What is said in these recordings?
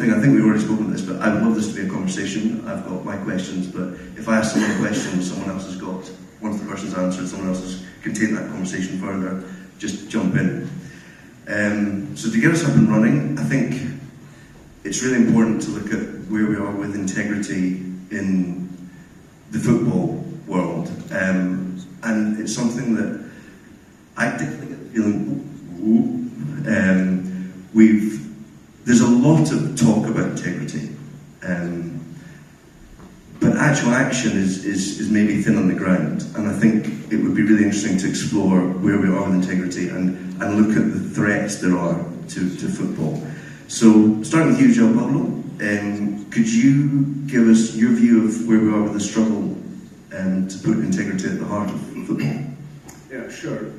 thing, I think we've already spoken about this, but I would love this to be a conversation. I've got my questions, but if I ask someone a question, someone else has got, once the person's answered, someone else can take that conversation further, just jump in. So to get us up and running, I think it's really important to look at where we are with integrity in the football world. And it's something that I definitely get the feeling, there's a lot of talk about integrity, but actual action is maybe thin on the ground, and I think it would be really interesting to explore where we are with integrity and look at the threats there are to football. So, starting with you, João Paulo, could you give us your view of where we are with the struggle to put integrity at the heart of football? Yeah, sure.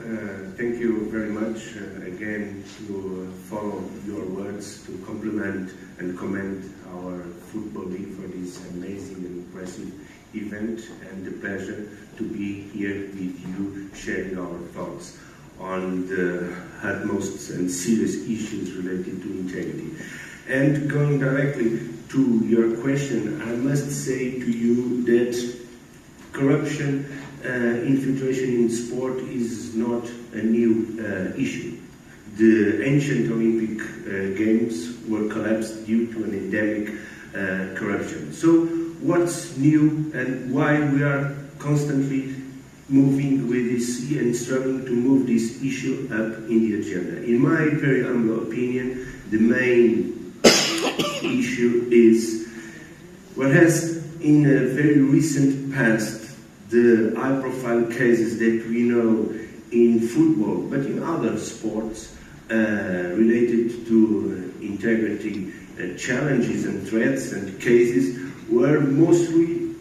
Thank you very much again to follow your words, to compliment and commend our Football League for this amazing and impressive event, and the pleasure to be here with you sharing our thoughts on the utmost and serious issues related to integrity. And going directly to your question, I must say to you that corruption, infiltration in sport is not a new issue. The ancient Olympic Games were collapsed due to an endemic corruption. So what's new and why we are constantly moving with this and struggling to move this issue up in the agenda? In my very humble opinion, the main issue is what has in a very recent past the high-profile cases that we know in football, but in other sports related to integrity challenges and threats and cases were mostly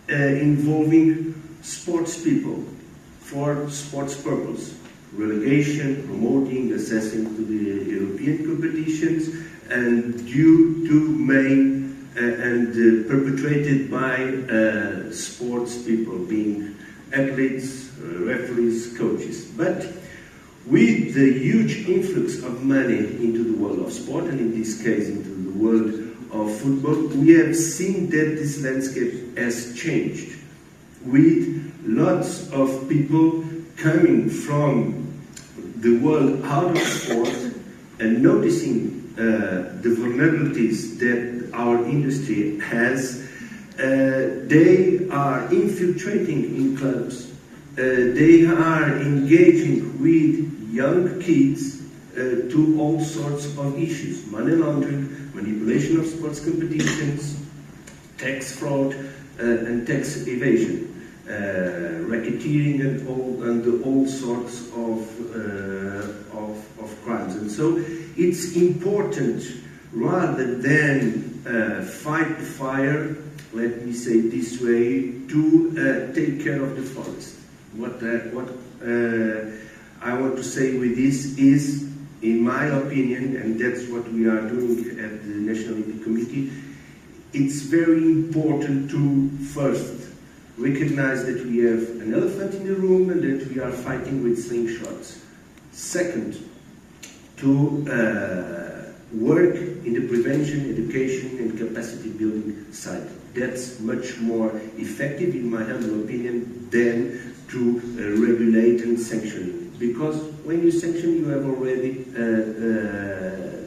involving sports people for sports purpose. Relegation, promoting, assessing to the European competitions, and due to main and perpetrated by sports people, being athletes, referees, coaches. But with the huge influx of money into the world of sport, and in this case into the world of football, we have seen that this landscape has changed, with lots of people coming from the world out of sport and noticing the vulnerabilities that our industry has. They are infiltrating in clubs. They are engaging with young kids to all sorts of issues: money laundering, manipulation of sports competitions, tax fraud, and tax evasion, racketeering, and all sorts of crimes. And so it's important, rather than fight the fire, let me say it this way, to take care of the forest. What I want to say with this is, in my opinion, and that's what we are doing at the National Olympic Committee, it's very important to first recognize that we have an elephant in the room and that we are fighting with slingshots. Second, to work in the prevention, education, and capacity building side. That's much more effective, in my humble opinion, than to regulate and sanction. Because when you sanction, you have already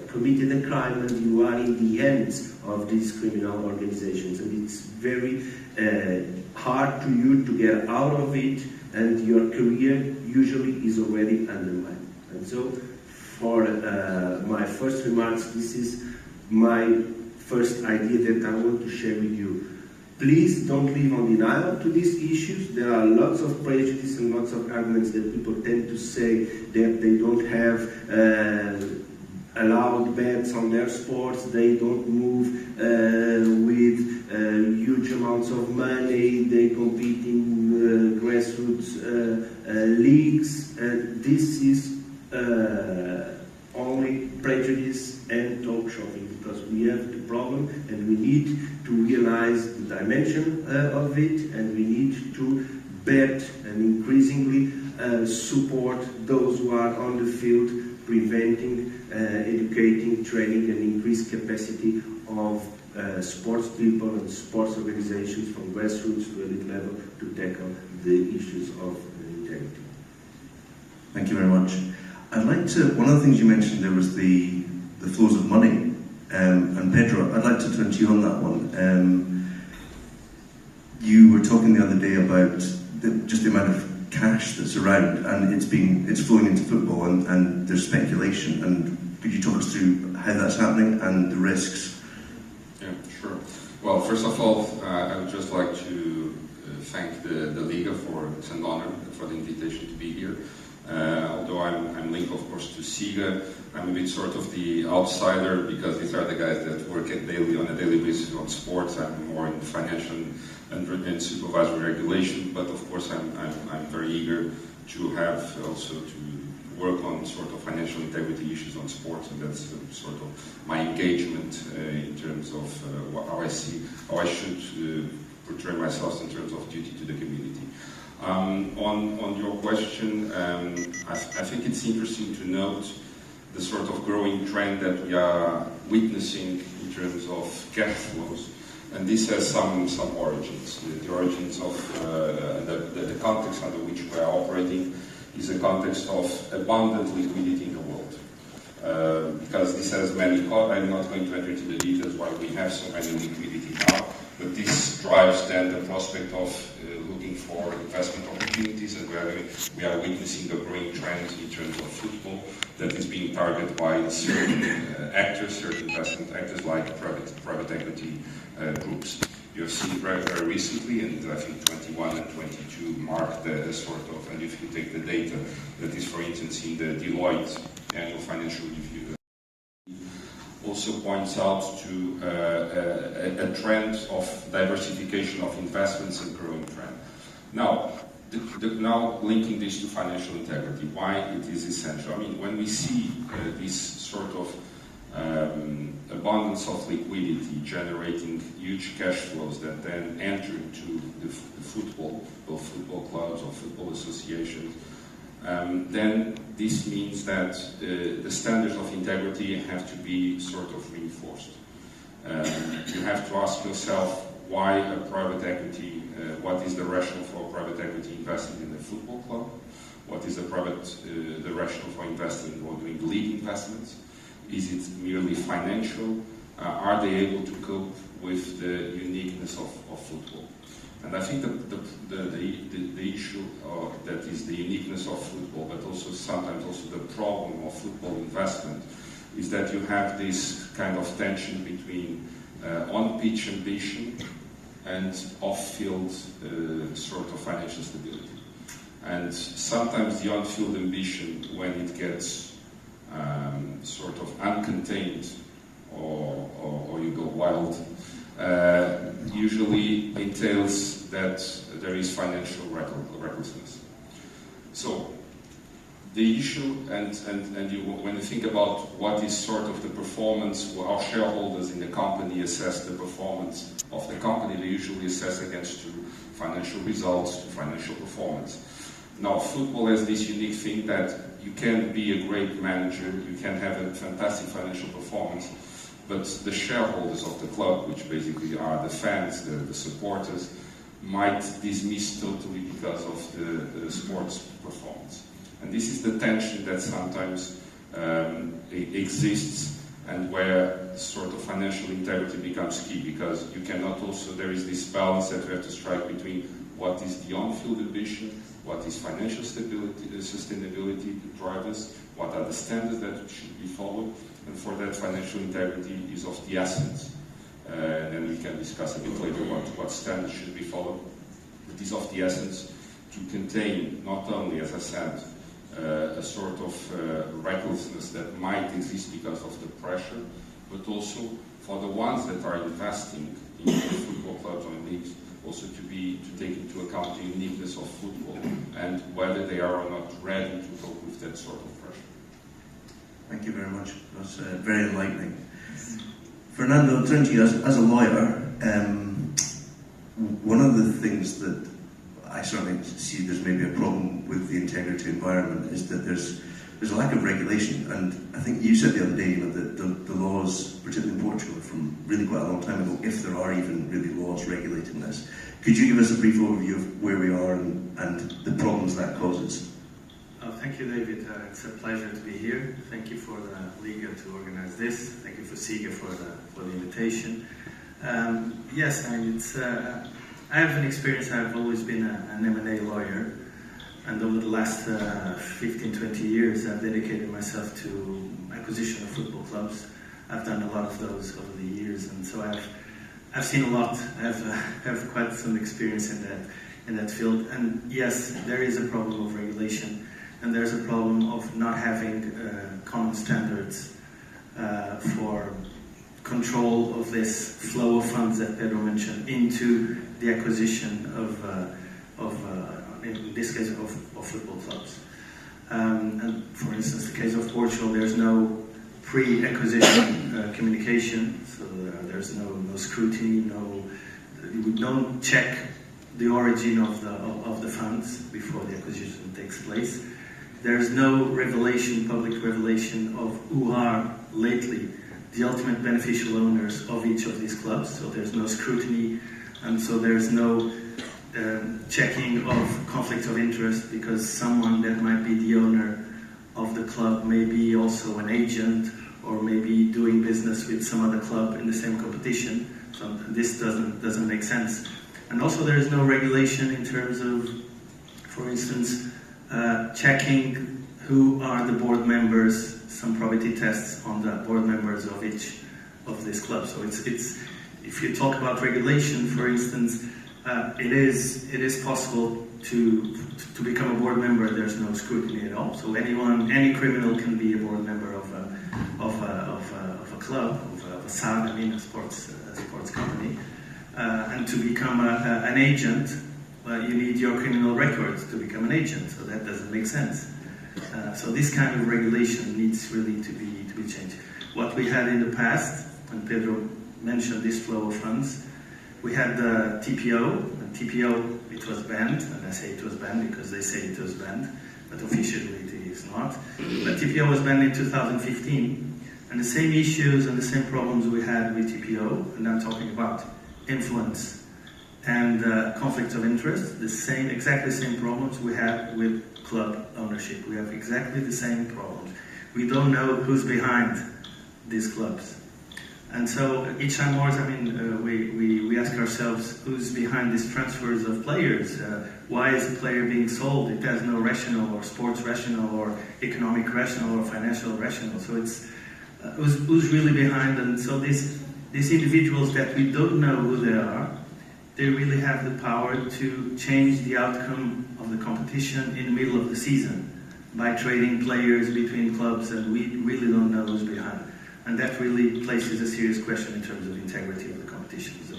committed a crime, and you are in the hands of these criminal organizations, and it's very hard to you to get out of it, and your career usually is already undermined. And so, for my first remarks, this is my first idea that I want to share with you. Please don't live on denial to these issues. There are lots of prejudice and lots of arguments that people tend to say that they don't have allowed bets on their sports, they don't move with huge amounts of money, they compete in grassroots leagues. This is only prejudice and talk shopping, because we have the problem and we need to realize the dimension of it, and we need to bet and increasingly support those who are on the field preventing, educating, training and increased capacity of sports people and sports organizations from grassroots to elite level to tackle the issues of integrity. Thank you very much. I'd like to, one of the things you mentioned there was the flows of money, and Pedro, I'd like to turn to you on that one. You were talking the other day about just the amount of cash that's around, and it's flowing into football, and there's speculation. And could you talk us through how that's happening and the risks? Yeah, sure. Well, first of all, I would just like to thank the Liga it's an honor for the invitation to be here. Although I'm linked, of course, to SIGA, I'm a bit sort of the outsider because these are the guys that work on a daily basis on sports. I'm more in financial and supervisory regulation, but of course I'm very eager to have also to work on sort of financial integrity issues on sports, and that's sort of my engagement in terms of how I should portray myself in terms of duty to the community. On your question, I think it's interesting to note the sort of growing trend that we are witnessing in terms of cash flows, and this has some origins. The origins of the context under which we are operating is a context of abundant liquidity in the world. Because this has many causes. I'm not going to enter into the details why we have so many liquidity now, but this drives then the prospect of looking for investment opportunities, and we are witnessing a growing trend in terms of football that is being targeted by certain actors, certain investment actors like private equity groups. You have seen very recently, and I think 21 and 22 marked a sort of, and if you take the data that is, for instance, in the Deloitte annual financial review, also points out to a trend of diversification of investments and growing trend. Now, now linking this to financial integrity, why it is essential. I mean, when we see this sort of abundance of liquidity generating huge cash flows that then enter into the football, both football clubs or football associations, then this means that the standards of integrity have to be sort of reinforced. You have to ask yourself why a private equity, what is the rationale for a private equity investing in a football club? What is the rationale for investing or doing league investments? Is it merely financial? Are they able to cope with the uniqueness of football? And I think the issue that is the uniqueness of football, but also sometimes also the problem of football investment, is that you have this kind of tension between on-pitch ambition and off-field sort of financial stability. And sometimes the on-field ambition, when it gets sort of uncontained or you go wild, usually entails that there is financial recklessness. So the issue, when you think about what is sort of the performance, how shareholders in the company assess the performance of the company, they usually assess against financial results, financial performance. Now, football has this unique thing that you can be a great manager, you can have a fantastic financial performance, but the shareholders of the club, which basically are the fans, the supporters, might dismiss totally because of the sports performance. And this is the tension that sometimes exists, and where sort of financial integrity becomes key, because you cannot also, there is this balance that we have to strike between what is the on-field ambition, what is financial stability, sustainability drivers, what are the standards that should be followed, and for that financial integrity is of the essence. And then we can discuss a bit later what standards should be followed. It is of the essence to contain not only, as I said, a sort of recklessness that might exist because of the pressure, but also for the ones that are investing in football clubs or leagues, also to take into account the uniqueness of football and whether they are or not ready to cope with that sort of pressure. Thank you very much. That's very enlightening. Fernando, I'll turn to you as a lawyer. One of the things that I certainly see there's maybe a problem with the integrity environment is that there's there's a lack of regulation, and I think you said the other day, you know, that the laws, particularly in Portugal, are from really quite a long time ago, if there are even really laws regulating this. Could you give us a brief overview of where we are and the problems that causes? Thank you, David. It's a pleasure to be here. Thank you for the Liga to organize this. Thank you for SIGA for the invitation. Yes, I mean, I have an experience. I've always been an M&A lawyer, and over the last 15, 20 years, I've dedicated myself to acquisition of football clubs. I've done a lot of those over the years, and so I've seen a lot. I have quite some experience in that field. And yes, there is a problem of regulation, and there's a problem of not having common standards for control of this flow of funds that Pedro mentioned into the acquisition of in this case, of football clubs. And for instance, the case of Portugal, there's no pre-acquisition communication, so there's no scrutiny, we don't check the origin of the funds before the acquisition takes place. There's no revelation, public revelation of who are lately the ultimate beneficial owners of each of these clubs, so there's no scrutiny, and so there's no checking of conflict of interest, because someone that might be the owner of the club may be also an agent or maybe doing business with some other club in the same competition. So this doesn't make sense. And also there is no regulation in terms of, for instance, checking who are the board members, some probity tests on the board members of each of these clubs. So it's if you talk about regulation, for instance, it is possible to become a board member. There's no scrutiny at all. So any criminal can be a board member of a club, of a SAG, I mean a sports company. And to become an agent, you need your criminal records to become an agent. So that doesn't make sense. So this kind of regulation needs really to be changed. What we had in the past, and Pedro mentioned this flow of funds, we had the TPO, and TPO, it was banned, and I say it was banned because they say it was banned, but officially it is not. But TPO was banned in 2015, and the same issues and the same problems we had with TPO, and I'm talking about influence and conflict of interest, exactly the same problems we had with club ownership. We have exactly the same problems. We don't know who's behind these clubs. And so each time more, I mean, we ask ourselves, who's behind these transfers of players? Why is a player being sold? It has no rationale, or sports rationale, or economic rationale, or financial rationale. So it's who's really behind. And so these individuals that we don't know who they are, they really have the power to change the outcome of the competition in the middle of the season by trading players between clubs, and we really don't know who's behind. And that really places a serious question in terms of integrity of the competition. So,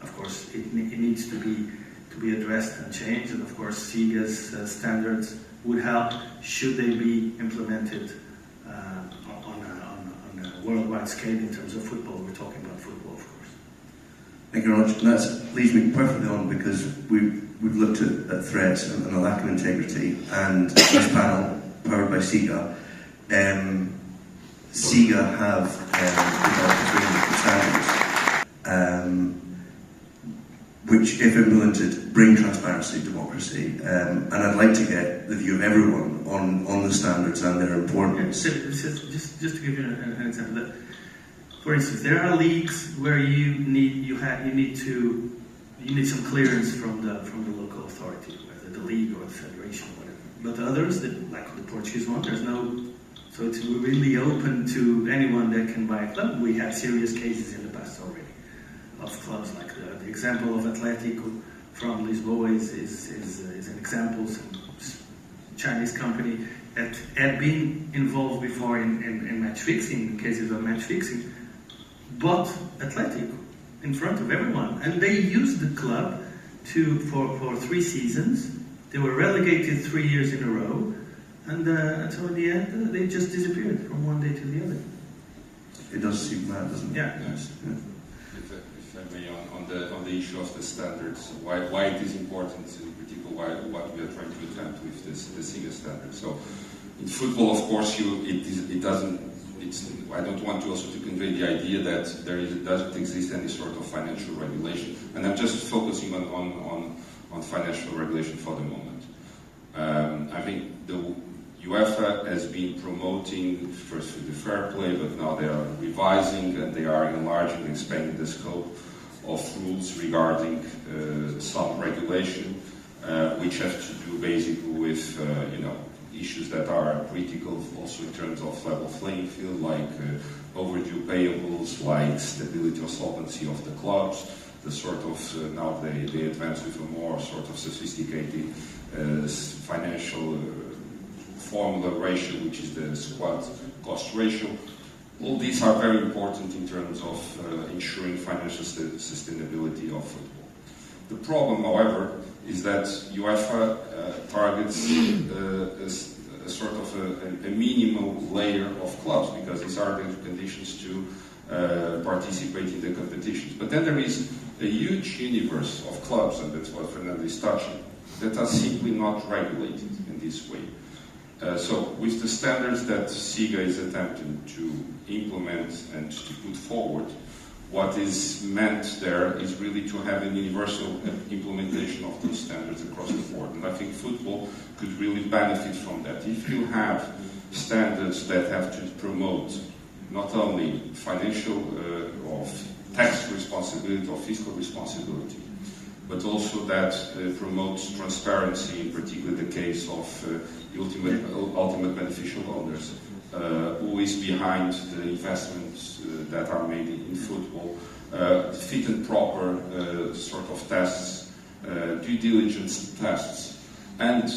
of course, it needs to be addressed and changed. And of course, SIGA's standards would help should they be implemented on a worldwide scale in terms of football. We're talking about football, of course. Thank you very much. And that leads me perfectly on, because we've looked at threats and a lack of integrity, and this panel, powered by SIGA, SIGA have developed standards, which, if implemented, bring transparency, democracy, and I'd like to get the view of everyone on the standards and their importance. Yeah, just to give you an example, for instance, there are leagues where you need some clearance from the local authority, whether the league or the federation or whatever. But others, like the Portuguese one, there's no. So it's really open to anyone that can buy a club. We had serious cases in the past already of clubs, like the example of Atletico from Lisboa is an example. Some Chinese company that had been involved before in match fixing, cases of match fixing, bought Atletico in front of everyone, and they used the club for 3 seasons. They were relegated 3 years in a row. And so in the end, they just disappeared from one day to the other. It does seem mad, doesn't it? Yeah. Yes. Yeah. If I may, on the issue of the standards, why it is important, in particular, what we are trying to attempt with the SIGA standard. So, In football, of course, I don't want to also to convey the idea that doesn't exist any sort of financial regulation, and I'm just focusing on financial regulation for the moment. I think the UEFA has been promoting first the fair play, but now they are revising and they are enlarging and expanding the scope of rules regarding some regulation, which have to do basically with issues that are critical also in terms of level playing field, like overdue payables, like stability or solvency of the clubs, the sort of, now they advance with a more sort of sophisticated financial formula ratio, which is the squad cost ratio. All these are very important in terms of ensuring financial sustainability of football. The problem, however, is that UEFA targets a sort of a minimum layer of clubs, because these are the conditions to participate in the competitions. But then there is a huge universe of clubs, and that's what Fernando is touching, that are simply not regulated in this way. So with the standards that SIGA is attempting to implement and to put forward, what is meant there is really to have a universal implementation of those standards across the board. And I think football could really benefit from that. If you have standards that have to promote not only financial or tax responsibility or fiscal responsibility, but also that promotes transparency, in particular the case of the ultimate beneficial owners, who is behind the investments that are made in football, fit and proper sort of tests, due diligence tests, and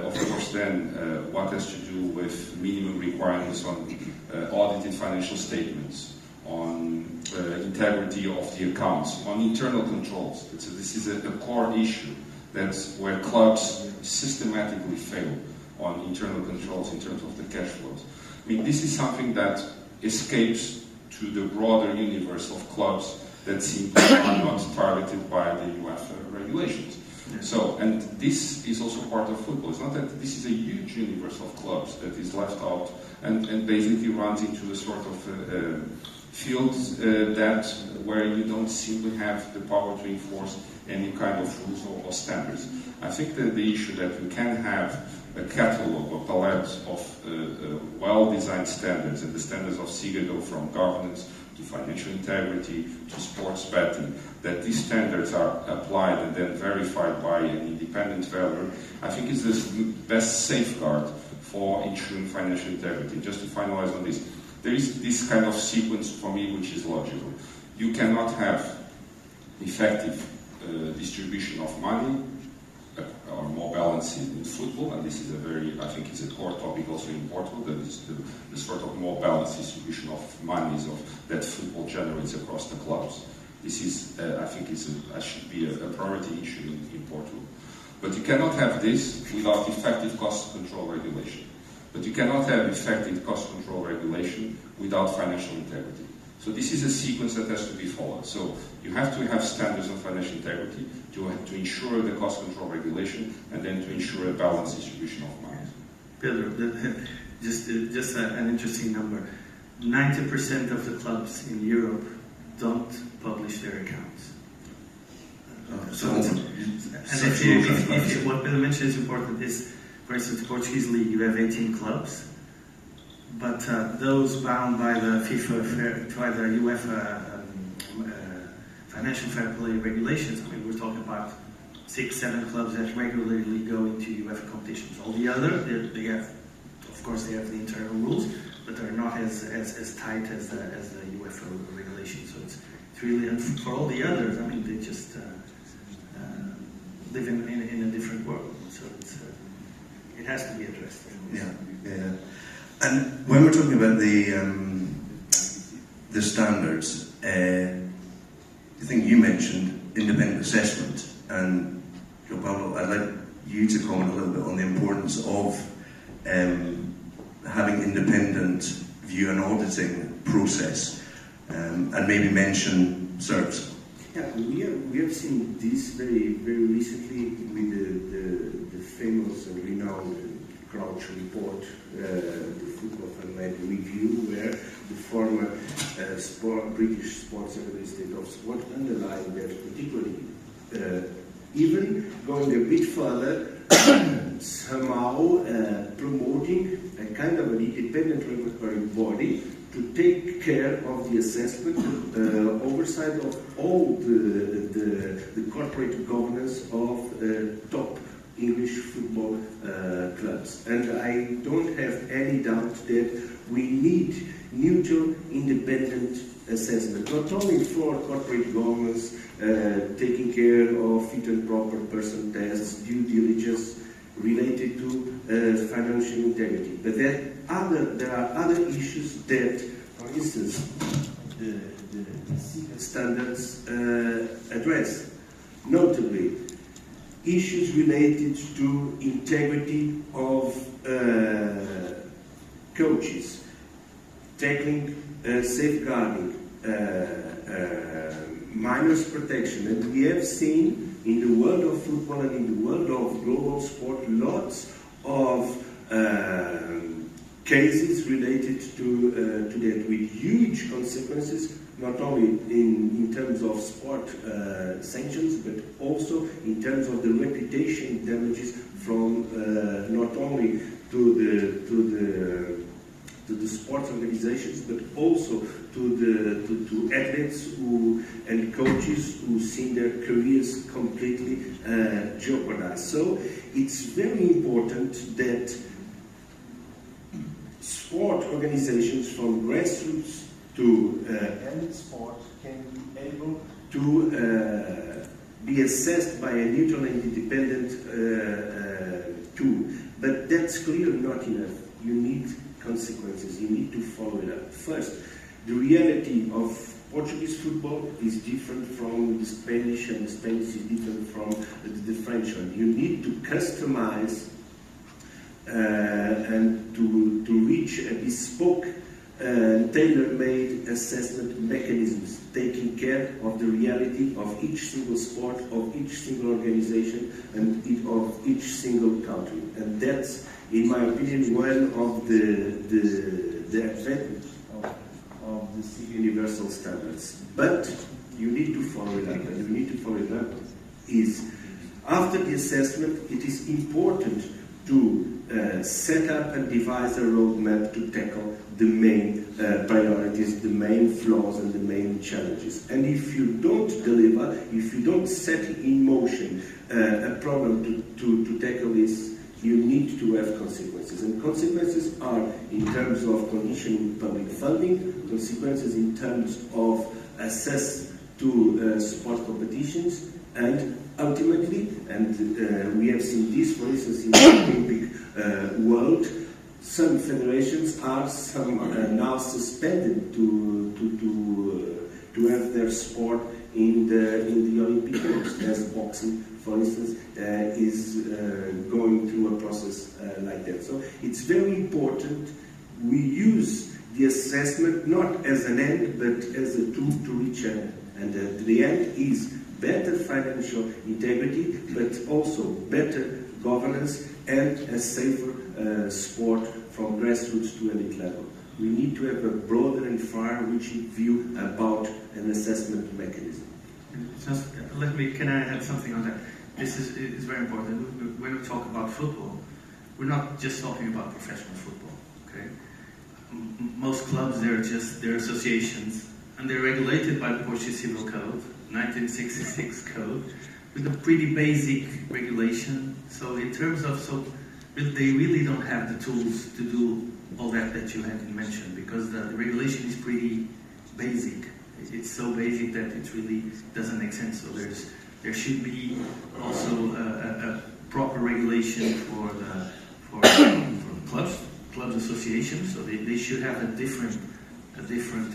of course then what has to do with minimum requirements on audited financial statements, on integrity of the accounts, on internal controls. This is a core issue that's where clubs systematically fail on internal controls in terms of the cash flows. I mean, this is something that escapes to the broader universe of clubs that simply are not targeted by the UEFA regulations. So, and this is also part of football. It's not that this is a huge universe of clubs that is left out and basically runs into a sort of field that where you don't simply have the power to enforce any kind of rules or standards. I think that the issue that you can have a catalog or palette of well-designed standards, and the standards of SIGA go from governance to financial integrity to sports betting, that these standards are applied and then verified by an independent valuer, I think is the best safeguard for ensuring financial integrity. Just to finalize on this, there is this kind of sequence for me which is logical. You cannot have effective distribution of money or more balance in football, and this is I think is a core topic also in Portugal, that is the sort of more balanced distribution of monies that football generates across the clubs. This is, I think, should be a priority issue in Portugal. But you cannot have this without effective cost control regulation. But you cannot have effective cost control regulation without financial integrity. So this is a sequence that has to be followed. So you have to have standards of financial integrity to ensure the cost control regulation, and then to ensure a balanced distribution of money. Pedro, just an interesting number. 90% of the clubs in Europe don't publish their accounts. What Pedro mentioned is important. Is, for instance, the Portuguese league, you have 18 clubs. But those bound by the UEFA financial fair play regulations, I mean, we're talking about 6-7 clubs that regularly go into UEFA competitions. All the other, they have, of course, they have the internal rules, but they're not as tight as the UEFA regulations. So it's really, and for all the others, I mean, they just live in a different world. So it has to be addressed. Yeah. And when we're talking about the standards, I think you mentioned independent assessment, and Paulo, I'd like you to comment a little bit on the importance of having independent view and auditing process, and maybe mention service. Yeah, we have seen this very recently with the famous and renowned Crouch report, the Football Fund review, where the former British Sports Secretary of Sport underlined that particularly, even going a bit further, somehow promoting a kind of an independent regulatory body to take care of the assessment, oversight of all the corporate governance of top English football clubs. And I don't have any doubt that we need neutral, independent assessment, not only for corporate governance, taking care of fit and proper person tests, due diligence related to financial integrity. But there are other issues that, for instance, the SIGA standards address, notably issues related to integrity of coaches, tackling, safeguarding, minors protection. And we have seen in the world of football and in the world of global sport lots of cases related to that, with huge consequences, not only in terms of sport sanctions, but also in terms of the reputation damages from not only to the sports organizations, but also to athletes and coaches who see their careers completely jeopardized. So it's very important that sport organizations from grassroots to elite sport can be able to be assessed by a neutral and independent tool. But that's clearly not enough. You need consequences. You need to follow it up. First, the reality of Portuguese football is different from the Spanish, and the Spanish is different from the French one. You need to customize and to reach a bespoke, tailor-made assessment mechanisms, taking care of the reality of each single sport, of each single organization, and of each single country. And that's, in my opinion, one of the advantages of the SIGA universal standards. But you need to follow it up, and you need to follow it up is, after the assessment, it is important to set up and devise a roadmap to tackle the main priorities, the main flaws and the main challenges. And if you don't deliver, if you don't set in motion a problem to tackle this, you need to have consequences. And consequences are in terms of conditioning public funding, consequences in terms of access to sport competitions, and ultimately, and we have seen this, for instance, in the Olympic world, some federations are now suspended to have their sport in the Olympic Games, as boxing, for instance, is going through a process like that. So it's very important we use the assessment not as an end, but as a tool to reach an end. And the end is better financial integrity, but also better governance and a safer sport from grassroots to elite level. We need to have a broader and far-reaching view about an assessment mechanism. Just can I add something on that? This is very important. When we talk about football, we're not just talking about professional football. Okay, most clubs, they're associations, and they're regulated by the Portuguese Civil Code, 1966 code, with a pretty basic regulation. So in terms of, they really don't have the tools to do all that you had mentioned, because the regulation is pretty basic. It's so basic that it really doesn't make sense. So there should be also a proper regulation for clubs associations. So they should have a different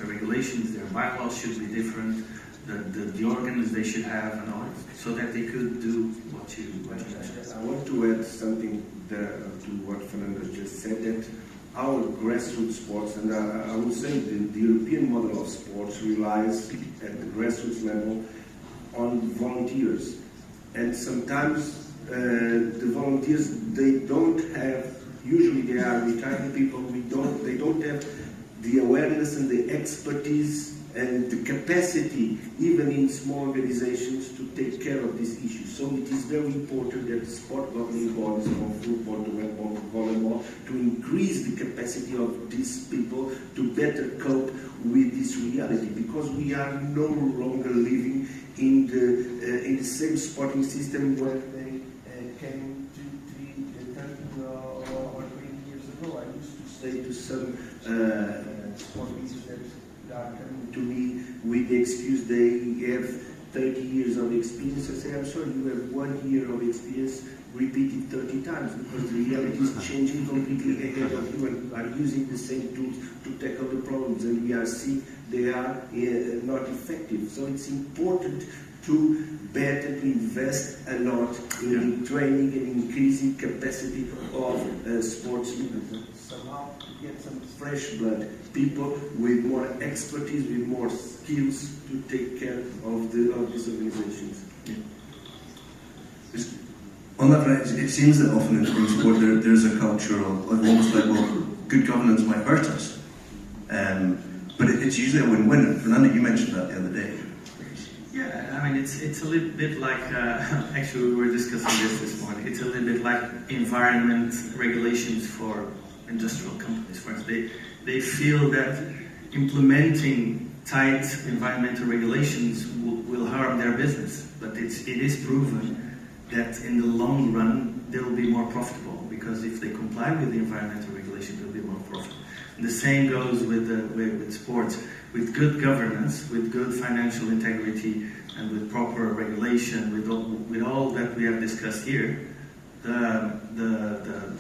regulations. Their bylaws should be different. The organs they should have, and all, so that they could do what you mentioned. I want to add something there to what Fernando just said, that our grassroots sports, and I would say the European model of sports relies at the grassroots level on volunteers. And sometimes the volunteers, they don't have Usually they are retired people. They don't have the awareness and the expertise and the capacity, even in small organizations, to take care of these issues. So it is very important that the sport governing bodies of football, to netball, to volleyball, to increase the capacity of these people to better cope with this reality, because we are no longer living in the same sporting system where they came to 30 or 20 years ago. I used to say to some sport leaders that are coming to me with the excuse they have 30 years of experience. I say, I'm sorry, you have 1 year of experience repeated 30 times, because the reality is changing completely ahead of you, and are using the same tools to tackle the problems, and we are seeing they are not effective. So it's important to better invest a lot in training and increasing capacity of sports leaders. Somehow get some fresh blood, people with more expertise, with more skills to take care of these organizations. On that front, it seems that often in sport there's a culture of almost like, well, good governance might hurt us. But it's usually a win-win. Fernando, you mentioned that the other day. Yeah, I mean, it's a little bit like, actually we were discussing this morning, it's a little bit like environment regulations for industrial companies. For instance, they feel that implementing tight environmental regulations will harm their business, but it is proven that in the long run they will be more profitable, because if they comply with the environmental regulation, they'll be more profitable. And the same goes with sports. With good governance, with good financial integrity, and with proper regulation, with all that we have discussed here, the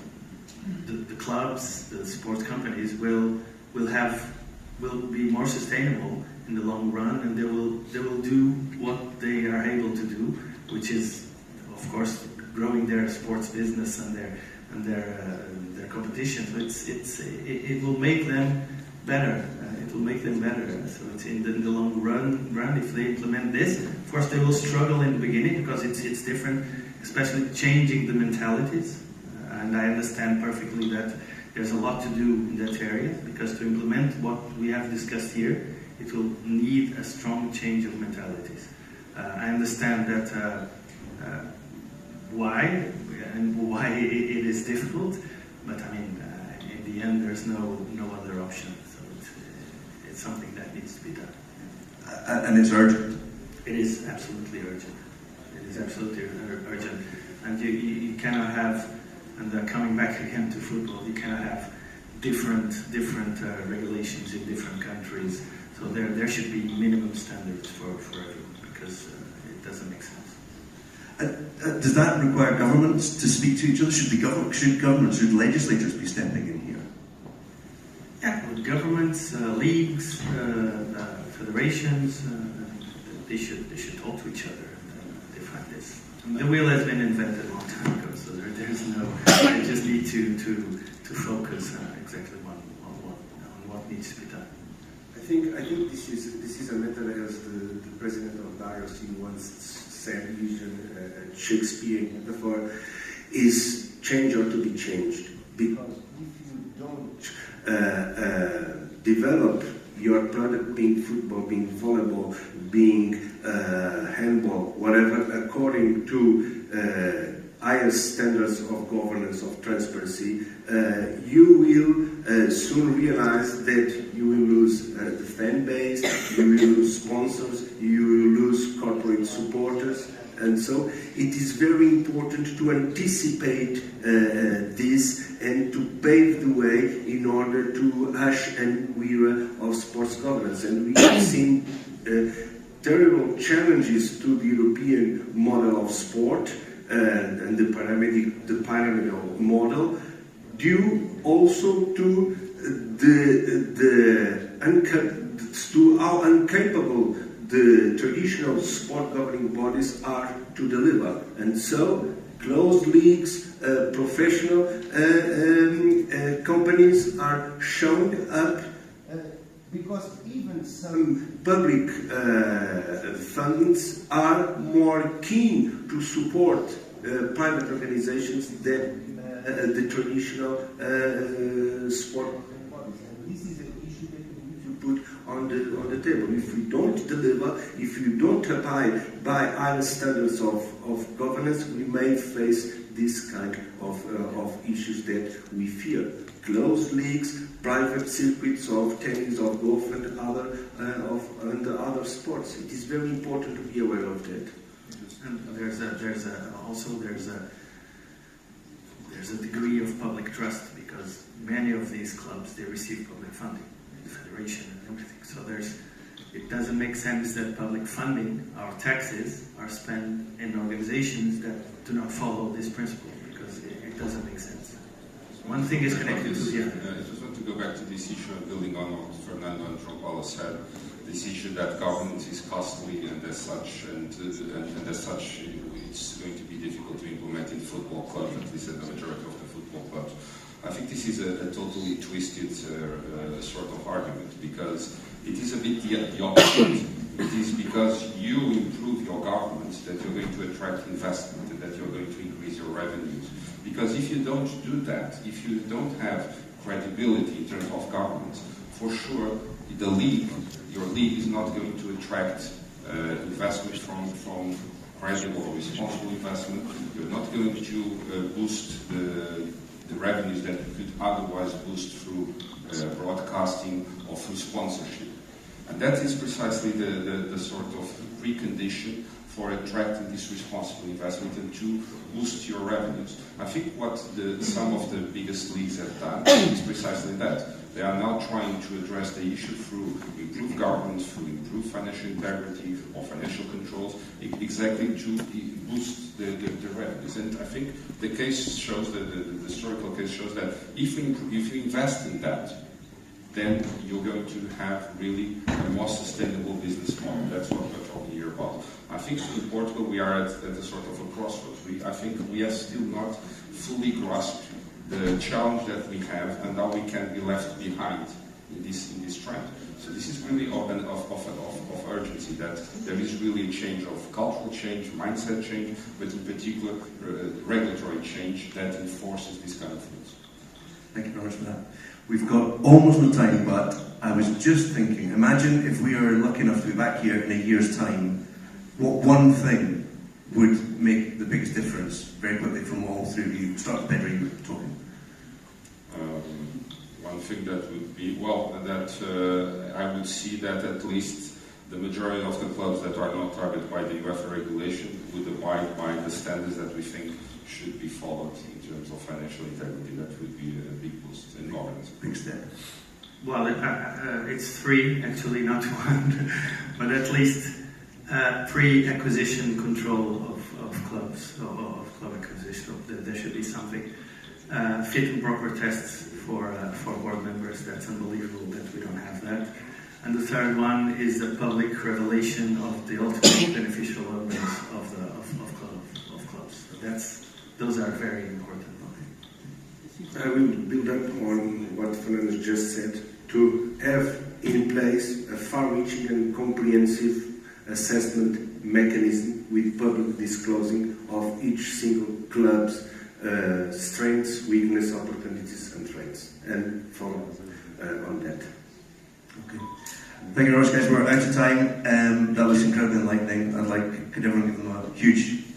clubs, the sports companies will be more sustainable in the long run, and they will do what they are able to do, which is, of course, growing their sports business and their competition. So it will make them better. It will make them better. So it's in the long run, if they implement this, of course they will struggle in the beginning, because it's different, especially changing the mentalities. And I understand perfectly that there's a lot to do in that area, because to implement what we have discussed here, it will need a strong change of mentalities. I understand that why it is difficult, but I mean, in the end, there's no other option. So it's something that needs to be done. And it's urgent. It is absolutely urgent. It is absolutely urgent. And you cannot have, and coming back again to football, you cannot have different regulations in different countries. So there should be minimum standards for everyone, because it doesn't make sense. Does that require governments to speak to each other? Should legislators be stepping in here? Yeah, with governments, leagues, federations, they should talk to each other and define this. The wheel has been invented a long time ago, so there's no. They just need to focus exactly on what needs to be done. I think this is a matter, as the president of Diario once said, using a Shakespearean metaphor, is change or to be changed. Because if you don't develop your product, being football, being volleyball, being handball, whatever, according to higher standards of governance, of transparency, you will soon realize that you will lose the fan base, you will lose sponsors, you will lose corporate supporters, and so it is very important to anticipate this and to pave the way in order to usher an era of sports governance. And we have seen terrible challenges to the European model of sport, and the pyramidal model, due also to how incapable the traditional sport governing bodies are to deliver. And so closed leagues, professional companies are showing up, because even some public funds are more keen to support private organizations than the traditional sport. This is an issue that we need to put on the table. If we don't deliver, if we don't abide by higher standards of governance, we may face this kind of issues that we fear. Closed leagues, private circuits of tennis, of golf, and other sports. It is very important to be aware of that. And there's a degree of public trust, because many of these clubs, they receive public funding, the federation and everything. So it doesn't make sense that public funding, our taxes, are spent in organizations that do not follow this principle, because it doesn't make sense. One thing is connected to the other. I just want to go back to this issue of building on what Fernando and João Paulo said. This issue that governance is costly, and as such, it's going to be difficult to implement in football clubs, at least at the majority of the football clubs. I think this is a totally twisted sort of argument, because it is a bit the opposite. It is because you improve your governance that you're going to attract investment and that you're going to increase your revenues. Because if you don't do that, if you don't have credibility in terms of governance, for sure, your league is not going to attract investment from credible or responsible investment. You're not going to boost the revenues that you could otherwise boost through broadcasting or through sponsorship. And that is precisely the sort of precondition for attracting this responsible investment and to boost your revenues. I think what some of the biggest leagues have done is precisely that. They are now trying to address the issue through improved governance, through improved financial integrity or financial controls, exactly to boost the revenues. And I think the case shows, the historical case shows that if you invest in that, then you're going to have really a more sustainable business model. That's what we're talking here about. I think in Portugal we are at a sort of a crossroads. I think we have still not fully grasped the challenge that we have and how we can be left behind in this trend. So this is really of urgency, that there is really a change of cultural change, mindset change, but in particular regulatory change that enforces these kind of things. Thank you very much for that. We've got almost no time, but I was just thinking, imagine if we are lucky enough to be back here in a year's time, what one thing would make the biggest difference, very quickly from all three of you? Start with Pedro, you were talking. One thing that would be, I would see that at least the majority of the clubs that are not targeted by the UEFA regulation would abide by the standards that we think should be followed in terms of financial integrity. That would be a big boost in governance. Big step. Well, it's three, actually, not one, but at least pre-acquisition control of clubs, of club acquisition. There should be something. Fit and proper tests for board members. That's unbelievable that we don't have that. And the third one is the public revelation of the ultimate beneficial owners of clubs. Those are very important. I will build up on what Fernando just said, to have in place a far-reaching and comprehensive assessment mechanism with public disclosing of each single club's strengths, weaknesses, opportunities and threats, and follow on that. Okay. Thank you very much, guys. We're out of time. That was incredibly enlightening. Could everyone give them a huge